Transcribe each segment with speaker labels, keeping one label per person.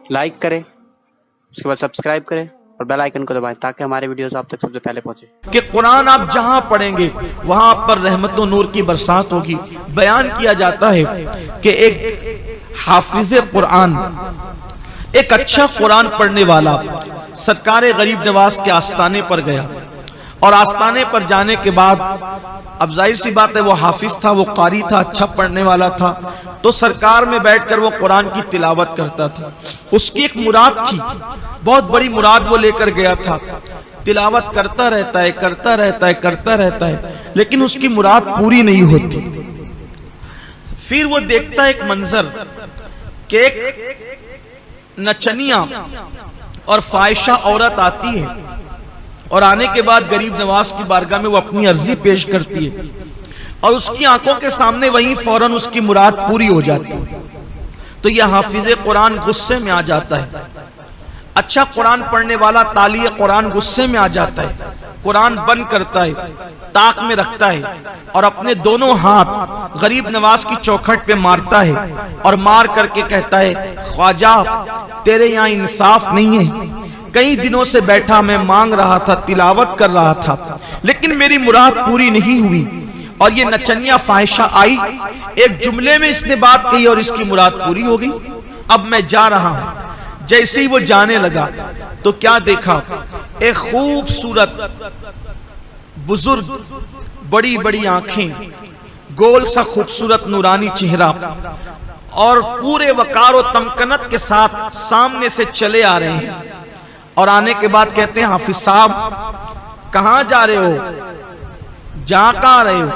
Speaker 1: Like करें, उसके बाद सब्सक्राइब करें और बेल आइकन को दबाएं ताकि हमारे वीडियोस आप तक सबसे पहले पहुंचे।
Speaker 2: कि कुरान आप जहां पढ़ेंगे वहां पर रहमत और नूर की बरसात होगी। बयान किया जाता है कि एक हाफिज कुरान, एक अच्छा कुरान पढ़ने वाला सरकार गरीब नवाज के आस्थाने पर गया और आस्थाने पर जाने के बाद अब जाहिर सी बात है वो हाफिज था, वो कारी था, अच्छा पढ़ने वाला था, तो सरकार में बैठकर वो कुरान की तिलावत करता था। उसकी एक मुराद थी, बहुत बड़ी मुराद वो लेकर गया था। तिलावत करता रहता है, करता रहता है, करता रहता है, लेकिन उसकी मुराद पूरी नहीं होती। फिर वो देखता है एक मंजर कि एक नचनिया और फाहिशा औरत आती है और आने के बाद गरीब नवाज की बारगाह में वो अपनी अर्जी पेश करती है और उसकी आंखों के सामने वहीं फौरन उसकी मुराद पूरी हो जाती है। तो यह हाफिज कुरान गुस्से में आ जाता है। अच्छा कुरान पढ़ने वाला ताली कुरान गुस्से में आ जाता है, कुरान बंद करता है, ताक में रखता है और अपने दोनों हाथ गरीब नवाज की चौखट पे मारता है और मार करके कहता है, ख्वाजा तेरे यहाँ इंसाफ नहीं है। कई दिनों से बैठा मैं मांग रहा था, तिलावत कर रहा था, लेकिन मेरी मुराद पूरी नहीं हुई और ये नचनिया फाहिशा आई, एक जुमले में इसने बात कही और इसकी मुराद पूरी हो गई। अब मैं जा रहा हूं। जैसे ही वो जाने लगा तो क्या देखा, एक खूबसूरत बुजुर्ग, बड़ी बड़ी आंखें, गोल सा खूबसूरत नूरानी चेहरा और पूरे वकार और तमकनत के साथ सामने से चले आ रहे हैं और आने के बाद कहते हैं, हाफिज साहब कहां जा रहे हो, जा कहां रहे हो?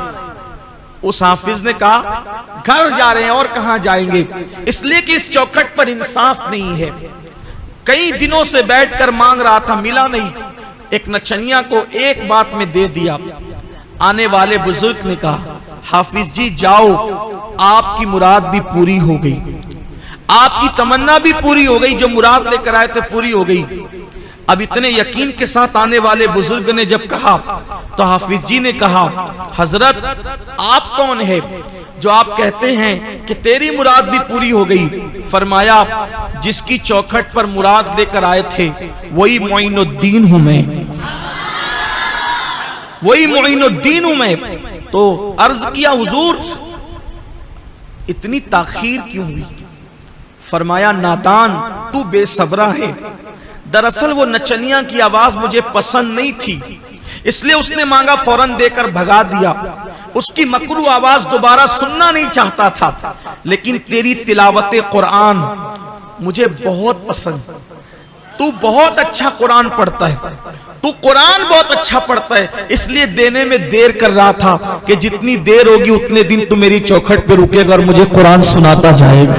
Speaker 2: उस हाफिज ने कहा, घर जा रहे हैं। और कहां जाएंगे? इसलिए कि इस चौखट पर इंसाफ नहीं है। कई दिनों से बैठकर मांग रहा था, मिला नहीं। एक नचनिया को एक बात में दे दिया। आने वाले बुजुर्ग ने कहा, हाफिज जी जाओ, आपकी मुराद भी पूरी हो गई, आपकी तमन्ना भी पूरी हो गई, जो मुराद लेकर आए थे पूरी हो गई। अब इतने यकीन के साथ आने वाले बुजुर्ग ने जब कहा तो हाफिज जी ने कहा, हजरत आप कौन है जो आप कहते हैं कि तेरी मुराद भी पूरी हो गई? फरमाया, जिसकी चौखट पर मुराद लेकर आए थे वही मोइनुद्दीन हूं मैं, वही मोइनुद्दीन हूं मैं। तो अर्ज किया, हुजूर इतनी ताखीर क्यों हुई? फरमाया, नादान तू बेसब्रा है। दरअसल वो नचनिया की आवाज मुझे पसंद नहीं थी, इसलिए उसने मांगा, फौरन देकर भगा दिया। उसकी मकरू आवाज दोबारा सुनना नहीं चाहता था, लेकिन तेरी तिलावत कुरान मुझे बहुत पसंद। तू बहुत अच्छा कुरान पढ़ता है, तू कुरान बहुत अच्छा पढ़ता है, इसलिए देने में देर कर रहा था कि जितनी देर होगी उतने दिन तू मेरी चौखट पे रुकेगा और मुझे कुरान सुनाता जाएगा,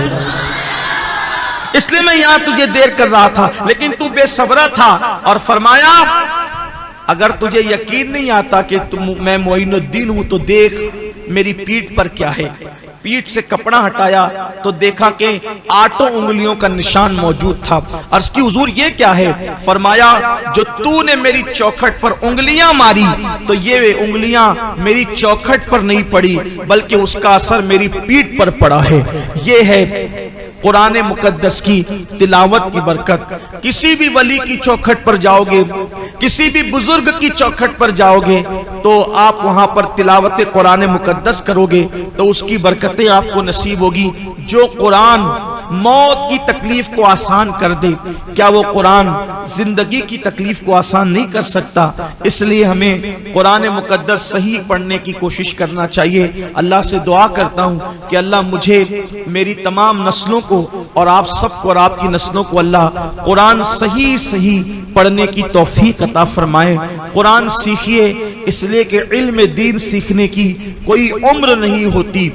Speaker 2: इसलिए मैं यहां तुझे देर कर रहा था, लेकिन तू बेसब्रा था। और फरमाया, अगर तुझे यकीन नहीं आता कि मैं मोइनुद्दीन हूं तो देख मेरी पीठ पर क्या है। पीठ से कपड़ा हटाया तो देखा कि 8 उंगलियों का निशान मौजूद था। अर्ज की, हुजूर ये क्या है? फरमाया, जो तूने मेरी चौखट पर उंगलियां मारी तो ये उंगलियां मेरी चौखट पर नहीं पड़ी, बल्कि उसका असर मेरी पीठ पर पड़ा है। ये है कुरान मुकद्दस की तिलावत की बरकत। किसी भी वली की चौखट पर जाओगे, किसी भी बुजुर्ग की चौखट पर जाओगे तो आप वहां पर तिलावत कुरान मुकद्दस करोगे तो उसकी बरकतें आपको नसीब होगी। जो कुरान मौत की तकलीफ को आसान कर दे, क्या वो कुरान जिंदगी की तकलीफ को आसान नहीं कर सकता? इसलिए हमें कुरान मुकद्दस सही पढ़ने की कोशिश करना चाहिए। अल्लाह से दुआ करता हूँ कि अल्लाह मुझे, मेरी तमाम नस्लों को और आप सबको और आपकी नस्लों को अल्लाह कुरान सही सही पढ़ने की तौफीक अता फरमाए। कुरान सीखिए, इसलिए कि इल्म दीन सीखने की कोई उम्र नहीं होती।